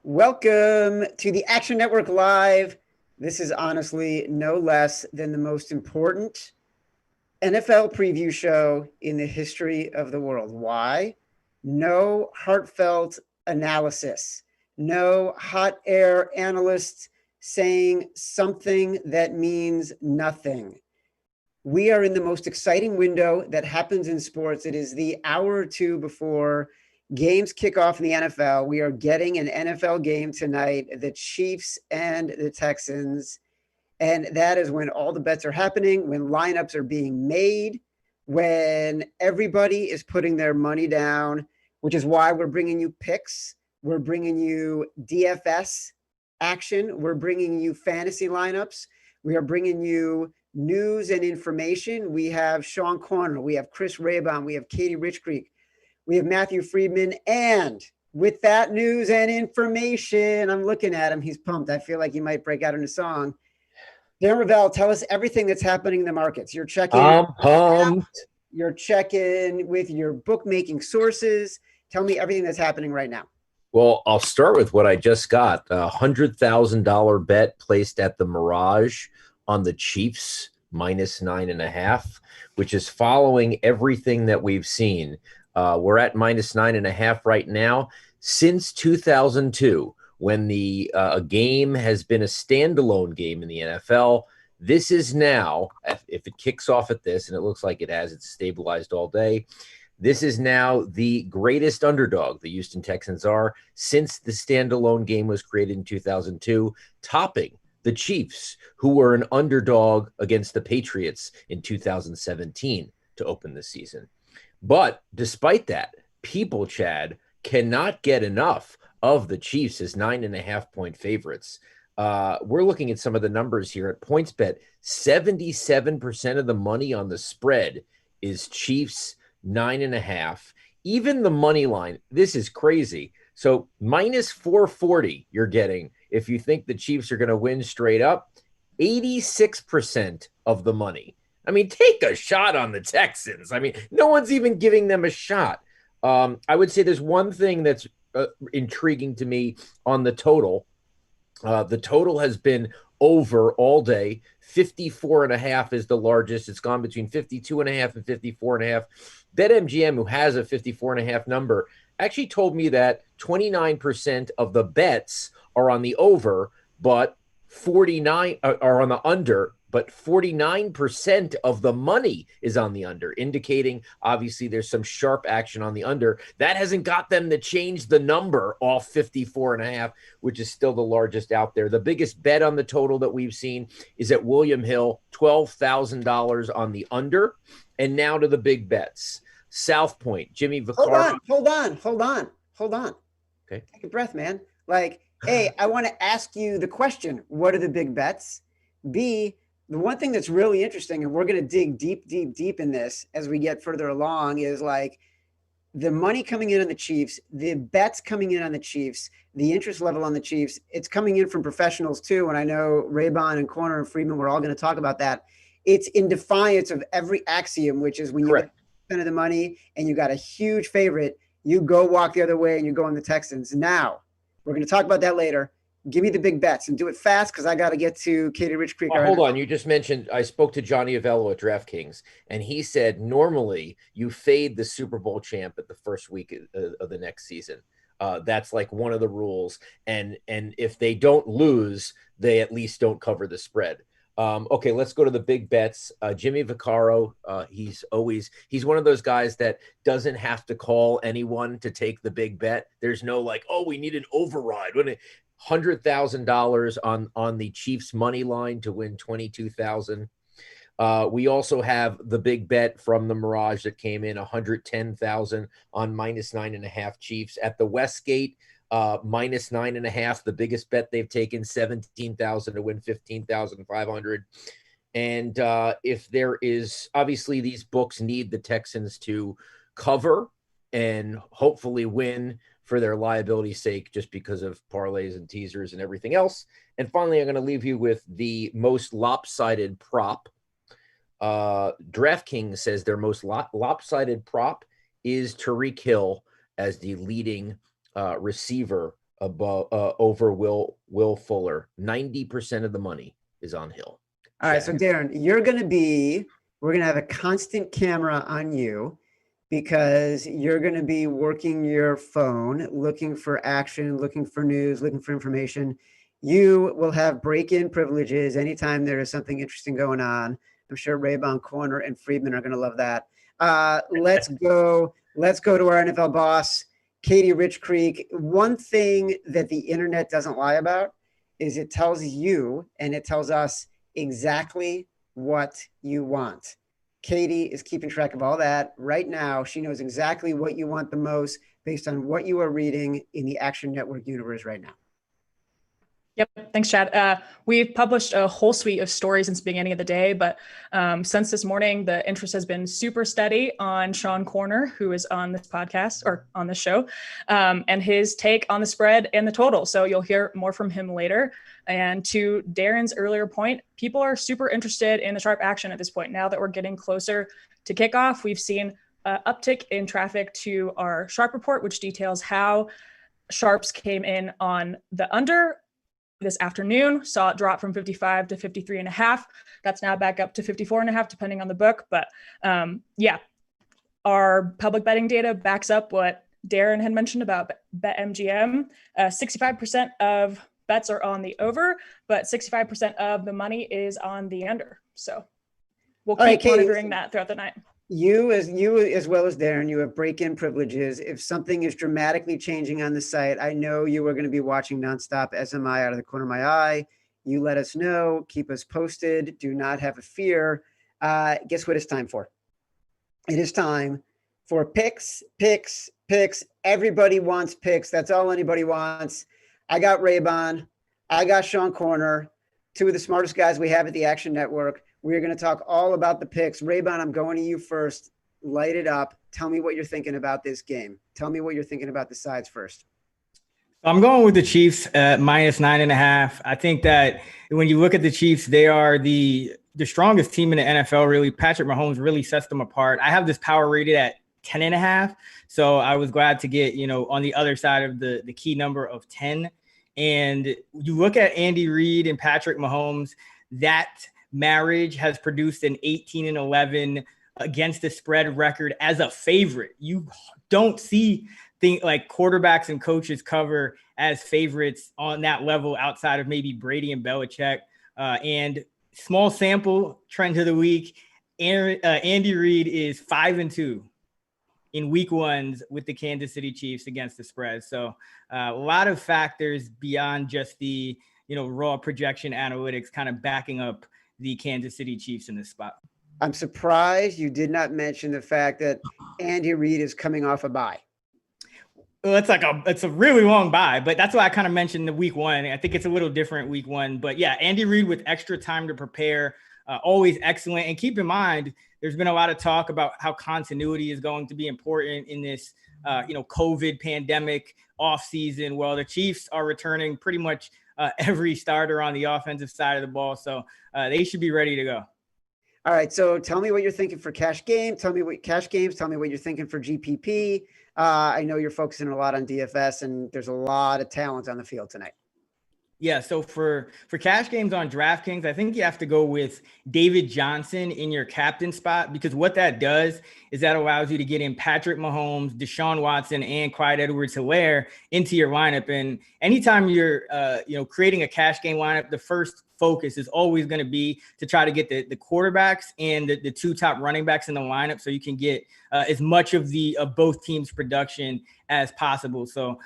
Welcome to the Action Network Live. This is honestly no less than the most important NFL preview show in the history of the world. Why? No heartfelt analysis, no hot air analysts saying something that means nothing. We are in the most exciting window that happens in sports. It is the hour or two before games kick off in the NFL. We are getting an NFL game tonight, the Chiefs and the Texans. And that is when all the bets are happening, when lineups are being made, when everybody is putting their money down, which is why we're bringing you picks. We're bringing you DFS action. We're bringing you fantasy lineups. We are bringing you news and information. We have Sean Corner. We have Chris Raybon. We have Katie Richcreek. We have Matthew Friedman. And with that news and information, I'm looking at him. He's pumped. I feel like he might break out in a song. Dan Ravel, tell us everything that's happening in the markets. You're checking. I'm pumped. You're checking with your bookmaking sources. Tell me everything that's happening right now. Well, I'll start with what I just got. A $100,000 bet placed at the Mirage on the Chiefs minus 9.5, which is following everything that we've seen. We're at minus 9.5 right now. Since 2002, when the game has been a standalone game in the NFL, this is now, if it kicks off at this, and it looks like it has, it's stabilized all day, this is now the greatest underdog the Houston Texans are since the standalone game was created in 2002, topping the Chiefs, who were an underdog against the Patriots in 2017 to open the season. But despite that, people, Chad, cannot get enough of the Chiefs as 9.5-point favorites. We're looking at some of the numbers here at PointsBet. 77% of the money on the spread is Chiefs 9.5. Even the money line, this is crazy. So minus 440 you're getting if you think the Chiefs are going to win straight up. 86% of the money. I mean, take a shot on the Texans. I mean, no one's even giving them a shot. I would say there's one thing that's intriguing to me on the total. The total has been over all day. 54.5 is the largest. It's gone between 52.5 and 54.5. BetMGM, who has a 54.5 number, actually told me that 29% of the bets are on the over, but 49 are on the under, but 49% of the money is on the under, indicating obviously there's some sharp action on the under. That hasn't got them to change the number off 54.5, which is still the largest out there. The biggest bet on the total that we've seen is at William Hill, $12,000 on the under. And now to the big bets. South Point, Jimmy Vaccaro. Hold on. Okay. Take a breath, man. Like, A, I want to ask you the question, what are the big bets? B, the one thing that's really interesting, and we're going to dig deep in this as we get further along, is like the money coming in on the Chiefs, the bets coming in on the Chiefs, the interest level on the Chiefs. It's coming in from professionals too. And I know Raybon and Corner and Friedman, we're all going to talk about that. It's in defiance of every axiom, which is when you get % of the money and you got a huge favorite, you go walk the other way and you go on the Texans. Now, we're going to talk about that later. Give me the big bets and do it fast because I got to get to Katie Richcreek. Hold on. You just mentioned I spoke to Johnny Avello at DraftKings, and he said normally you fade the Super Bowl champ at the first week of the next season. That's like one of the rules. And if they don't lose, they at least don't cover the spread. Okay, let's go to the big bets. Jimmy Vaccaro, he's one of those guys that doesn't have to call anyone to take the big bet. There's no like, oh, we need an override. $100,000 on the Chiefs money line to win 22,000. We also have the big bet from the Mirage that came in 110,000 on minus 9.5 Chiefs at the Westgate. Minus 9.5, the biggest bet they've taken, 17,000 to win 15,500. And if there is, obviously these books need the Texans to cover and hopefully win for their liability's sake, just because of parlays and teasers and everything else. And finally, I'm going to leave you with the most lopsided prop. DraftKings says their most lopsided prop is Tyreek Hill as the leading receiver above over Will Fuller. 90% of the money is on Hill. All right, so Darren, we're going to have a constant camera on you because you're going to be working your phone, looking for action, looking for news, looking for information. You will have break-in privileges anytime there is something interesting going on. I'm sure Raybon, Corner, and Friedman are going to love that. Let's go to our NFL boss, Katie Rich Creek. One thing that the internet doesn't lie about is it tells you and it tells us exactly what you want. Katie is keeping track of all that right now. She knows exactly what you want the most based on what you are reading in the Action Network universe right now. Yep. Thanks, Chad. We've published a whole suite of stories since the beginning of the day, but since this morning, the interest has been super steady on Sean Corner, who is on this podcast or on this show, and his take on the spread and the total. So you'll hear more from him later. And to Darren's earlier point, people are super interested in the sharp action at this point. Now that we're getting closer to kickoff, we've seen an uptick in traffic to our sharp report, which details how sharps came in on the under this afternoon. Saw it drop from 55 to 53.5. That's now back up to 54.5, depending on the book. But yeah, our public betting data backs up what Darren had mentioned about BetMGM. 65% of bets are on the over, but 65% of the money is on the under. So we'll keep monitoring that throughout the night. You as well as Darren, you have break-in privileges. If something is dramatically changing on the site, I know you are going to be watching nonstop SMI out of the corner of my eye. You let us know, keep us posted. Do not have a fear. Guess what it's time for? It is time for picks. Everybody wants picks. That's all anybody wants. I got Raybon. I got Sean Corner, two of the smartest guys we have at the Action Network. We're going to talk all about the picks. Raybon, I'm going to you first. Light it up. Tell me what you're thinking about this game. Tell me what you're thinking about the sides first. I'm going with the Chiefs minus 9.5. I think that when you look at the Chiefs, they are the strongest team in the NFL, really. Patrick Mahomes really sets them apart. I have this power rated at 10.5. So I was glad to get, on the other side of the key number of 10. And you look at Andy Reid and Patrick Mahomes, that marriage has produced an 18-11 against the spread record as a favorite. You don't see things like quarterbacks and coaches cover as favorites on that level outside of maybe Brady and Belichick. And small sample trend of the week, Andy Reid is 5-2 in week ones with the Kansas City Chiefs against the spread. So a lot of factors beyond just the raw projection analytics kind of backing up the Kansas City Chiefs in this spot. I'm surprised you did not mention the fact that Andy Reid is coming off a bye. Well, it's a really long bye, but that's why I kind of mentioned the week one. I think it's a little different week one, but yeah, Andy Reid with extra time to prepare, always excellent. And keep in mind, there's been a lot of talk about how continuity is going to be important in this, COVID pandemic off season. Well, the Chiefs are returning pretty much every starter on the offensive side of the ball. So they should be ready to go. All right. So tell me what you're thinking for cash games. Tell me what you're thinking for GPP. I know you're focusing a lot on DFS and there's a lot of talent on the field tonight. Yeah, so for cash games on DraftKings, I think you have to go with David Johnson in your captain spot, because what that does is that allows you to get in Patrick Mahomes, Deshaun Watson, and Clyde Edwards-Helaire into your lineup. And anytime you're creating a cash game lineup, the first focus is always going to be to try to get the quarterbacks and the two top running backs in the lineup, so you can get as much of both teams' production as possible. So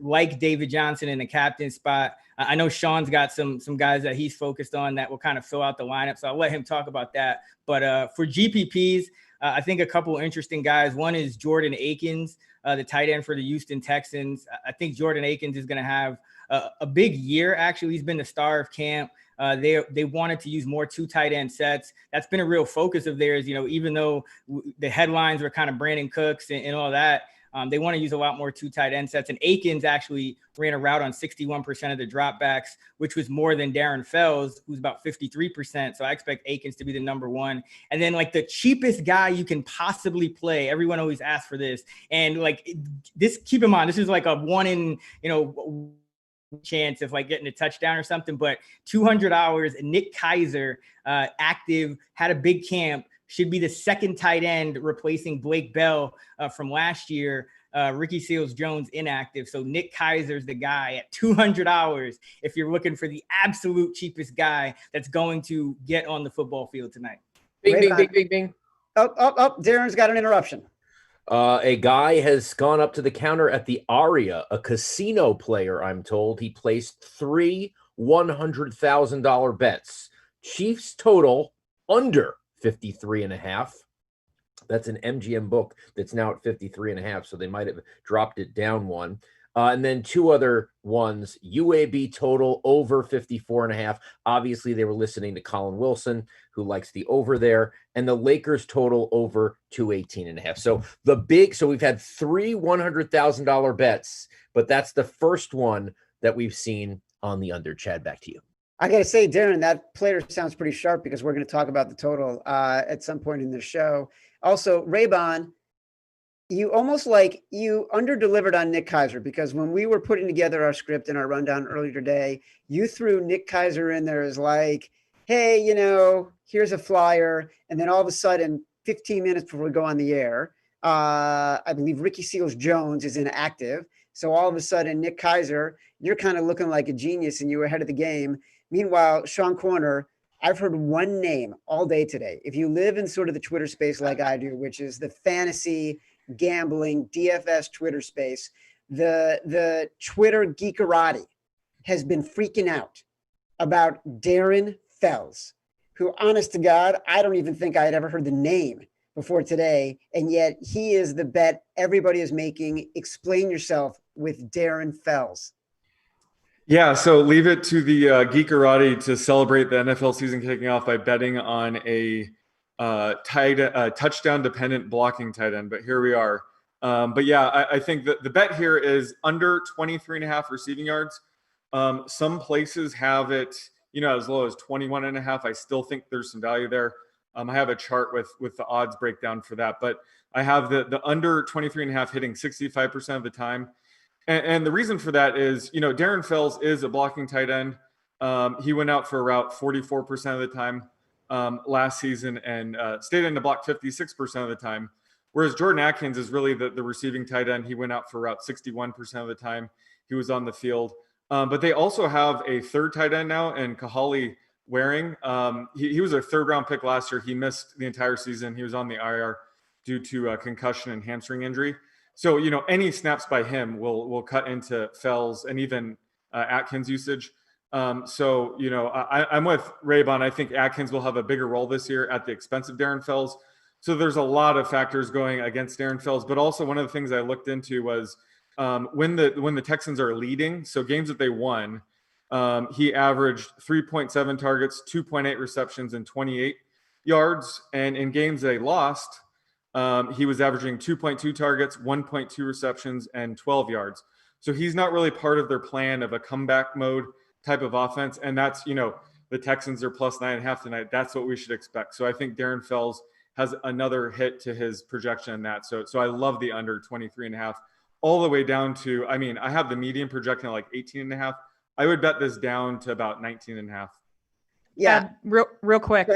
like David Johnson in the captain spot, I know Sean's got some guys that he's focused on that will kind of fill out the lineup, so I'll let him talk about that. But for GPPs, I think a couple interesting guys. One is Jordan Akins, the tight end for the Houston Texans. I think Jordan Akins is going to have a big year. Actually, he's been the star of camp. They wanted to use more two tight end sets. That's been a real focus of theirs. Even though the headlines were kind of Brandon Cooks and all that, They want to use a lot more 2 tight end sets. And Akins actually ran a route on 61% of the dropbacks, which was more than Darren Fells, who's about 53%. So I expect Akins to be the number 1. And then like the cheapest guy you can possibly play. Everyone always asks for this. And like this, keep in mind, this is like a 1 in, chance of like getting a touchdown or something, but $200, Nick Kaiser, active, had a big camp, should be the second tight end replacing Blake Bell from last year. Ricky Seals-Jones inactive. So Nick Kaiser's the guy at $200 if you're looking for the absolute cheapest guy that's going to get on the football field tonight. Bing, bing, bing, bing, bing. Oh, Darren's got an interruption. A guy has gone up to the counter at the Aria, a casino player, I'm told. He placed 3 $100,000 bets. Chiefs total under 53.5. That's an MGM book that's now at 53.5, so they might have dropped it down 1. And then 2 other ones, UAB total over 54.5. Obviously, they were listening to Colin Wilson, who likes the over there, and the Lakers total over 218.5. So we've had 3 $100,000 bets, but that's the first one that we've seen on the under. Chad, back to you. I got to say, Darren, that player sounds pretty sharp because we're going to talk about the total at some point in the show. Also, Raybon, you under-delivered on Nick Kaiser, because when we were putting together our script and our rundown earlier today, you threw Nick Kaiser in there as like, hey, here's a flyer. And then all of a sudden, 15 minutes before we go on the air, I believe Ricky Seals-Jones is inactive. So all of a sudden, Nick Kaiser, you're kind of looking like a genius and you were ahead of the game. Meanwhile, Sean Corner, I've heard one name all day today. If you live in sort of the Twitter space like I do, which is the fantasy gambling DFS Twitter space, the Twitter geekerati has been freaking out about Darren Fells, who, honest to God, I don't even think I had ever heard the name before today. And yet he is the bet everybody is making. Explain yourself with Darren Fells. Yeah, so leave it to the geekerati to celebrate the NFL season kicking off by betting on a touchdown-dependent blocking tight end. But here we are. But yeah, I think that the bet here is under 23.5 receiving yards. Some places have it, as low as 21.5. I still think there's some value there. I have a chart with the odds breakdown for that. But I have the under 23.5 hitting 65% of the time. And the reason for that is, Darren Fells is a blocking tight end. He went out for a route 44% of the time last season and stayed in the block 56% of the time. Whereas Jordan Akins is really the receiving tight end. He went out for route 61% of the time he was on the field. But they also have a third tight end now, and Kahali Waring. He was a third-round pick last year. He missed the entire season. He was on the IR due to concussion and hamstring injury. So, any snaps by him will cut into Fells and even Akins usage. I'm with Raybon. I think Akins will have a bigger role this year at the expense of Darren Fells. So there's a lot of factors going against Darren Fells. But also one of the things I looked into was when the Texans are leading, so games that they won, he averaged 3.7 targets, 2.8 receptions, and 28 yards. And in games they lost, he was averaging 2.2 targets, 1.2 receptions, and 12 yards. So he's not really part of their plan of a comeback mode type of offense. And that's, the Texans are plus 9.5 tonight. That's what we should expect. So I think Darren Fells has another hit to his projection in that. So I love the under 23.5 all the way down to, I have the median projecting at like 18.5. I would bet this down to about 19.5. Yeah. Real quick.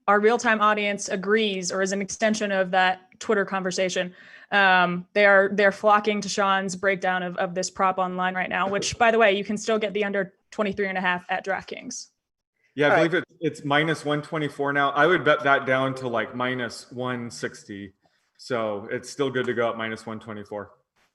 Our real-time audience agrees, or is an extension of that Twitter conversation. They're flocking to Sean's breakdown of this prop online right now, which, by the way, you can still get the under 23.5 at DraftKings. Yeah, I believe it's minus 124 now. I would bet that down to like minus 160. So it's still good to go at minus 124.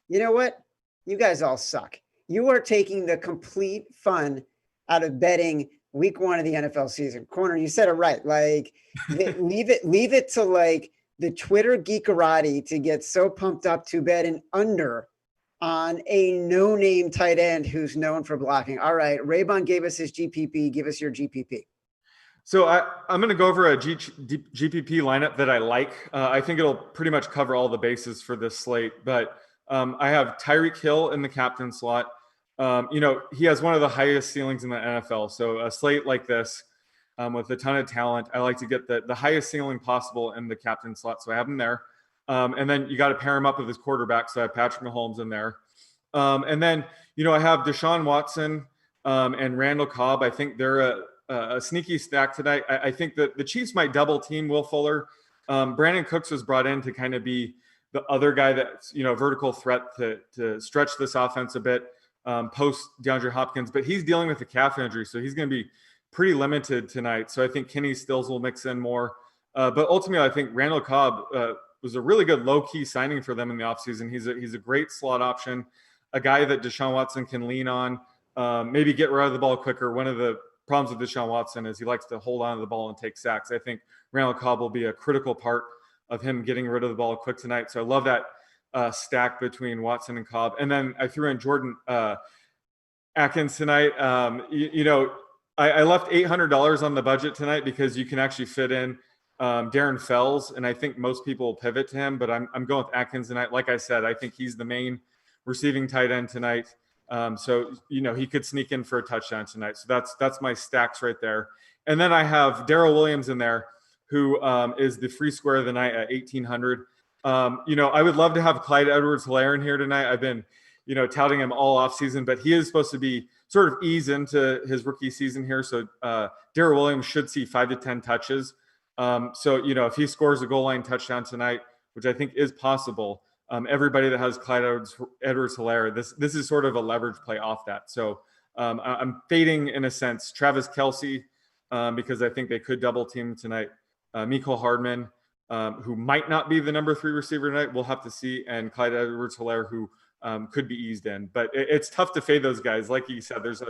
You know what? You guys all suck. You are taking the complete fun out of betting week 1 of the NFL season. Corner, you said it right. Like, leave it to like the Twitter geekerati to get so pumped up to bet an under on a no-name tight end who's known for blocking. All right, Raybon gave us his GPP. Give us your GPP. So I'm going to go over a GPP lineup that I like. I think it'll pretty much cover all the bases for this slate. But I have Tyreek Hill in the captain slot. He has one of the highest ceilings in the NFL. So a slate like this with a ton of talent, I like to get the highest ceiling possible in the captain slot. So I have him there. And then you got to pair him up with his quarterback. So I have Patrick Mahomes in there. And then, I have Deshaun Watson and Randall Cobb. I think they're a sneaky stack tonight. I think that the Chiefs might double team Will Fuller. Brandon Cooks was brought in to kind of be the other guy that's, vertical threat to stretch this offense a bit post DeAndre Hopkins, but he's dealing with a calf injury. So he's going to be pretty limited tonight. So I think Kenny Stills will mix in more. But ultimately, I think Randall Cobb was a really good low-key signing for them in the offseason. He's a great slot option, a guy that Deshaun Watson can lean on, maybe get rid of the ball quicker. One of the problems with Deshaun Watson is he likes to hold on to the ball and take sacks. I think Randall Cobb will be a critical part of him getting rid of the ball quick tonight. So I love that stack between Watson and Cobb. And then I threw in Jordan Akins tonight. I left $800 on the budget tonight because you can actually fit in Darren Fells, and I think most people will pivot to him, but I'm going with Akins tonight. Like I said, I think he's the main receiving tight end tonight. So he could sneak in for a touchdown tonight. So that's my stacks right there. And then I have Daryl Williams in there, who is the free square of the night at 1,800. I would love to have Clyde Edwards-Helaire in here tonight. I've been, touting him all off season, but he is supposed to be sort of ease into his rookie season here. So Daryl Williams should see 5 to 10 touches. If he scores a goal line touchdown tonight, which I think is possible, everybody that has Clyde Edwards-Helaire, this is sort of a leverage play off that. So I'm fading, in a sense, Travis Kelce because I think they could double team tonight. Mecole Hardman, who might not be the number 3 receiver tonight, we'll have to see, and Clyde Edwards-Helaire, who could be eased in. But it's tough to fade those guys. Like you said, there's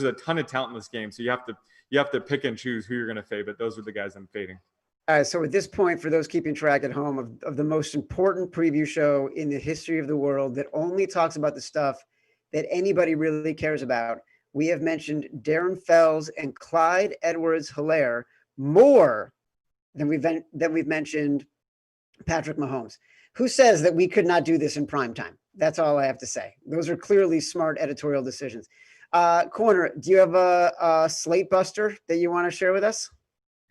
a ton of talent in this game, so you have to pick and choose who you're going to fade. But those are the guys I'm fading. All right, so at this point, for those keeping track at home of the most important preview show in the history of the world that only talks about the stuff that anybody really cares about, we have mentioned Darren Fells and Clyde Edwards-Helaire more than we've mentioned Patrick Mahomes. Who says that we could not do this in prime time? That's all I have to say. Those are clearly smart editorial decisions. Corner, do you have a slate buster that you want to share with us?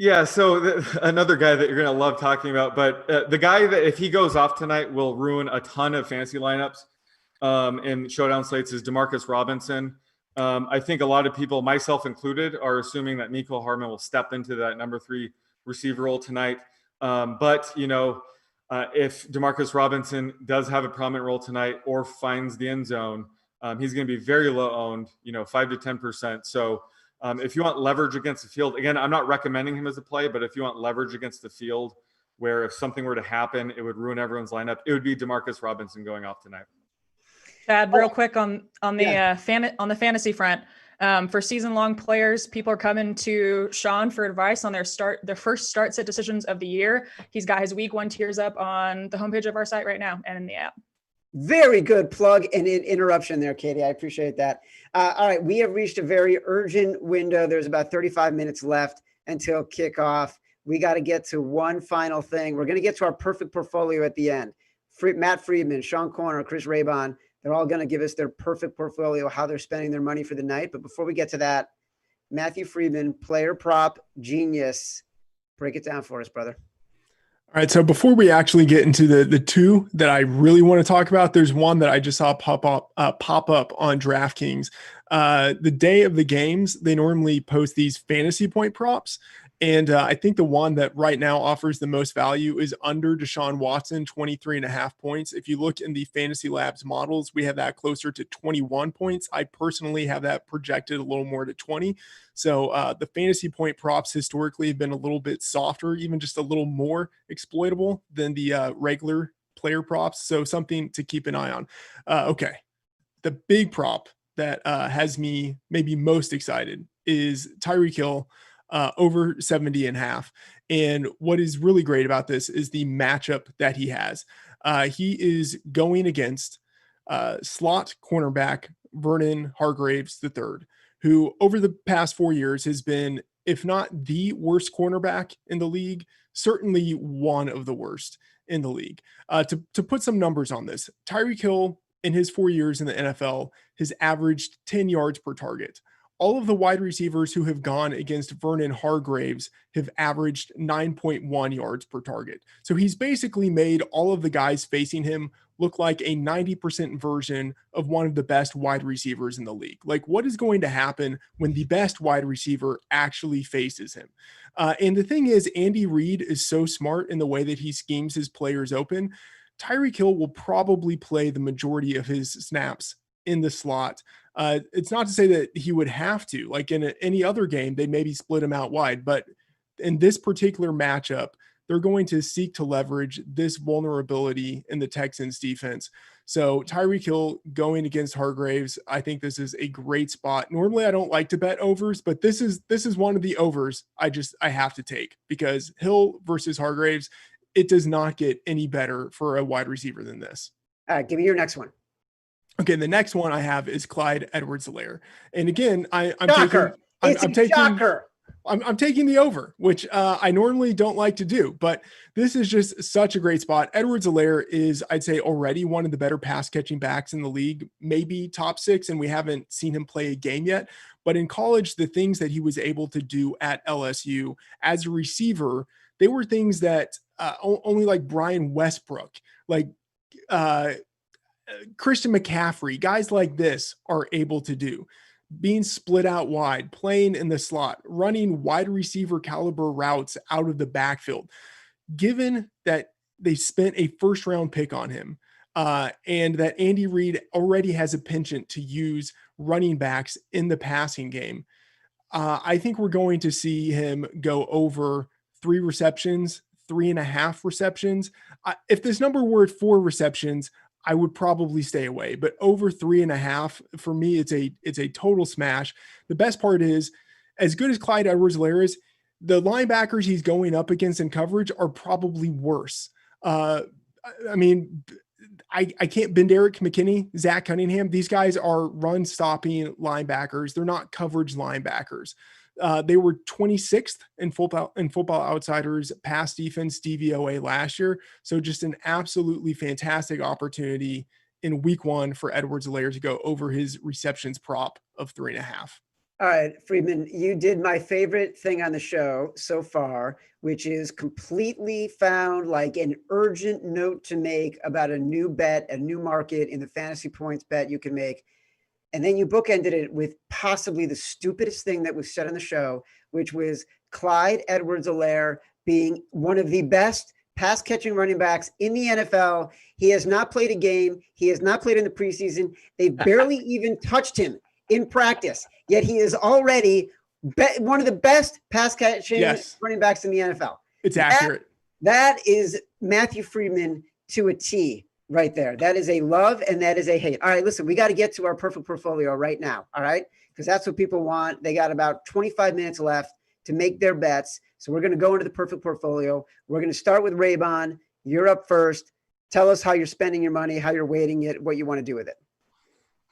Yeah, so another guy that you're going to love talking about, but the guy that if he goes off tonight will ruin a ton of fantasy lineups in showdown slates is Demarcus Robinson. I think a lot of people, myself included, are assuming that Mecole Hardman will step into that number 3 receiver role tonight. But if Demarcus Robinson does have a prominent role tonight or finds the end zone, he's going to be very low owned, 5 to 10%. So if you want leverage against the field, again, I'm not recommending him as a play, but if you want leverage against the field where if something were to happen, it would ruin everyone's lineup, it would be Demarcus Robinson going off tonight. Chad, real quick on the fantasy front, for season-long players, people are coming to Sean for advice on their first start sit decisions of the year. He's got his week 1 tiers up on the homepage of our site right now and in the app. Very good plug and interruption there, Katie. I appreciate that. All right, we have reached a very urgent window. There's about 35 minutes left until kickoff. We got to get to one final thing. We're going to get to our perfect portfolio at the end. Matt Friedman, Sean Corner, Chris Raybon, they're all going to give us their perfect portfolio, how they're spending their money for the night. But before we get to that, Matthew Friedman, player prop genius. Break it down for us, brother. All right, so before we actually get into the 2 that I really want to talk about, there's one that I just saw pop up on DraftKings. The day of the games, they normally post these fantasy point props, and I think the one that right now offers the most value is under Deshaun Watson, 23.5 points. If you look in the Fantasy Labs models, we have that closer to 21 points. I personally have that projected a little more to 20. So the fantasy point props historically have been a little bit softer, even just a little more exploitable than the regular player props. So something to keep an eye on. Okay. The big prop that has me maybe most excited is Tyreek Hill over 70.5. And what is really great about this is the matchup that he has. He is going against slot cornerback Vernon Hargreaves III, who over the past 4 years has been if not the worst cornerback in the league, certainly one of the worst in the league. To put some numbers on this, Tyreek Hill in his 4 years in the NFL has averaged 10 yards per target. All of the wide receivers who have gone against Vernon Hargreaves have averaged 9.1 yards per target. So he's basically made all of the guys facing him look like a 90% version of one of the best wide receivers in the league. Like, what is going to happen when the best wide receiver actually faces him? And the thing is, Andy Reid is so smart in the way that he schemes his players open. Tyreek Hill will probably play the majority of his snaps in the slot. It's not to say that he would have to, like in any other game, they maybe split him out wide, but in this particular matchup, they're going to seek to leverage this vulnerability in the Texans defense. So Tyreek Hill going against Hargreaves, I think this is a great spot. Normally I don't like to bet overs, but this is one of the overs I have to take, because Hill versus Hargreaves, it does not get any better for a wide receiver than this. All right, give me your next one. Okay, the next one I have is Clyde Edwards-Helaire. And again, I'm taking the over, which I normally don't like to do, but this is just such a great spot. Edwards-Helaire is, I'd say, already one of the better pass catching backs in the league, maybe top 6, and we haven't seen him play a game yet. But in college, the things that he was able to do at LSU as a receiver, they were things that only like Brian Westbrook, like Christian McCaffrey, guys like this are able to do. Being split out wide, playing in the slot, running wide receiver caliber routes out of the backfield. Given that they spent a first round pick on him, and that Andy Reid already has a penchant to use running backs in the passing game, I think we're going to see him go over 3 receptions, 3.5 receptions. If this number were at 4 receptions, I would probably stay away, but over 3.5 for me, it's a total smash. The best part is, as good as Clyde Edwards-Helaire is, the linebackers he's going up against in coverage are probably worse. I mean, I can't Derek McKinney, Zach Cunningham. These guys are run stopping linebackers. They're not coverage linebackers. They were 26th in Football Outsiders pass defense DVOA last year. So just an absolutely fantastic opportunity in week 1 for Edwards-Helaire to go over his receptions prop of 3.5. All right, Friedman, you did my favorite thing on the show so far, which is completely found like an urgent note to make about a new bet, a new market in the fantasy points bet you can make. And then you bookended it with possibly the stupidest thing that was said on the show, which was Clyde Edwards-Helaire being one of the best pass catching running backs in the NFL. He has not played a game. He has not played in the preseason. They barely even touched him in practice, yet he is already one of the best pass catching running backs in the NFL. It's accurate. That is Matthew Friedman to a T. Right there. That is a love and that is a hate. All right, listen, we got to get to our perfect portfolio right now. All right. Because that's what people want. They got about 25 minutes left to make their bets. So we're going to go into the perfect portfolio. We're going to start with Raybon. You're up first. Tell us how you're spending your money, how you're weighting it, what you want to do with it.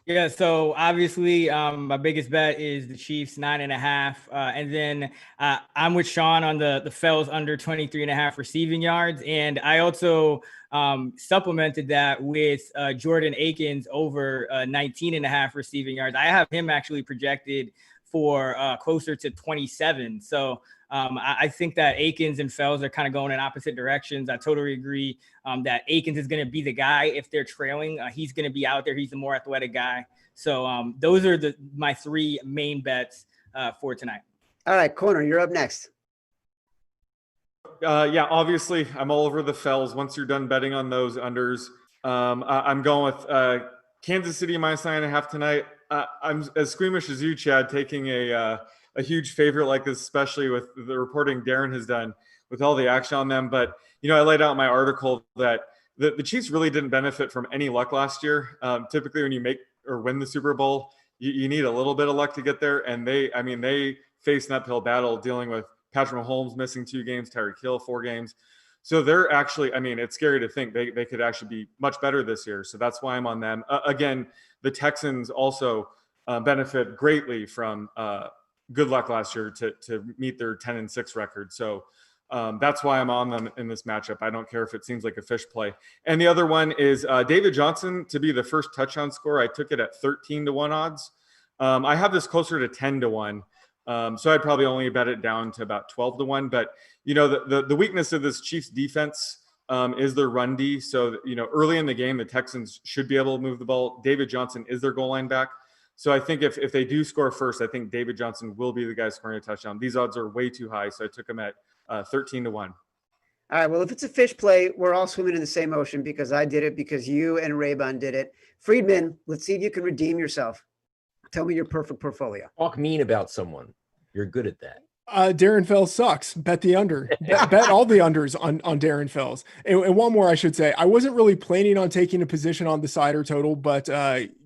Yeah, so obviously my biggest bet is the Chiefs 9.5. And then I'm with Sean on the Fells under 23.5 receiving yards. And I also supplemented that with Jordan Akins over 19.5 receiving yards. I have him actually projected for closer to 27. So I think that Akins and Fells are kind of going in opposite directions. I totally agree that Akins is going to be the guy if they're trailing. He's going to be out there. He's the more athletic guy. So those are my 3 main bets for tonight. All right, Corner, you're up next. Yeah, obviously, I'm all over the Fells. Once you're done betting on those unders, I'm going with Kansas City minus 9.5 tonight. I'm as squeamish as you, Chad, taking a huge favorite like this, especially with the reporting Darren has done with all the action on them. But, I laid out in my article that the Chiefs really didn't benefit from any luck last year. Typically, when you make or win the Super Bowl, you need a little bit of luck to get there. And they faced an uphill battle dealing with Patrick Mahomes missing 2 games, Tyreek Hill 4 games. So they're actually, it's scary to think they could actually be much better this year. So that's why I'm on them. Again, the Texans also benefit greatly from good luck last year to meet their 10-6 record. So that's why I'm on them in this matchup. I don't care if it seems like a fish play. And the other one is David Johnson to be the first touchdown scorer. I took it at 13-1 odds. I have this closer to 10-1. So I'd probably only bet it down to about 12-1. But, you know, the weakness of this Chiefs defense is their run D. So, you know, early in the game, the Texans should be able to move the ball. David Johnson is their goal line back. So I think if they do score first, I think David Johnson will be the guy scoring a touchdown. These odds are way too high. So I took him at 13-1. All right. Well, if it's a fish play, we're all swimming in the same ocean because I did it, because you and Raybon did it. Friedman, let's see if you can redeem yourself. Tell me your perfect portfolio. Talk mean about someone. You're good at that. Darren Fells sucks. Bet the under. Bet all the unders on Darren Fells. And one more, I should say, I wasn't really planning on taking a position on the cider total, but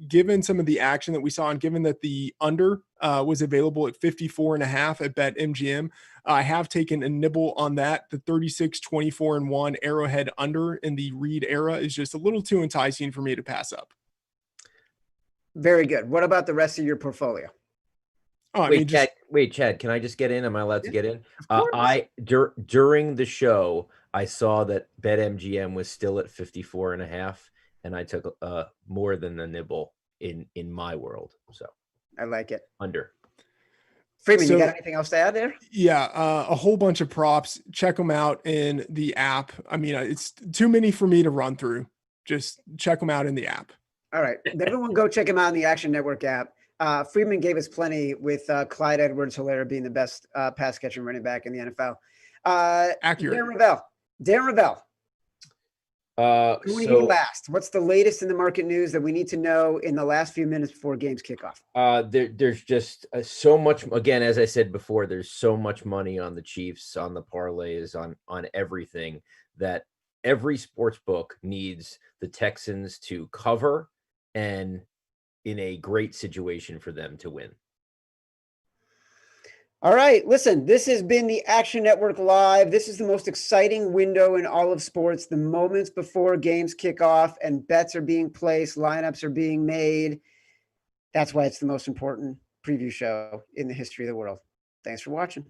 given some of the action that we saw and given that the under was available at 54.5 at BetMGM, I have taken a nibble on that. The 36-24-1 Arrowhead under in the Reed era is just a little too enticing for me to pass up. Very good. What about the rest of your portfolio? Oh, Chad, can I just get in? Am I allowed to get in? During the show, I saw that BetMGM was still at 54.5, and I took more than the nibble in my world. So I like it. Under. Freeman, you got anything else to add there? Yeah, a whole bunch of props. Check them out in the app. I mean, it's too many for me to run through. Just check them out in the app. All right. Everyone go check them out in the Action Network app. Freeman gave us plenty with Clyde Edwards-Helaire being the best pass catching running back in the NFL. Accurate. Darren Ravel. Who we need last? What's the latest in the market news that we need to know in the last few minutes before games kick off? There's just so much. Again, as I said before, there's so much money on the Chiefs, on the parlays, on everything, that every sports book needs the Texans to cover and in a great situation for them to win. All right, listen, this has been the Action Network Live. This is the most exciting window in all of sports, the moments before games kick off and bets are being placed, lineups are being made. That's why it's the most important preview show in the history of the world. Thanks for watching.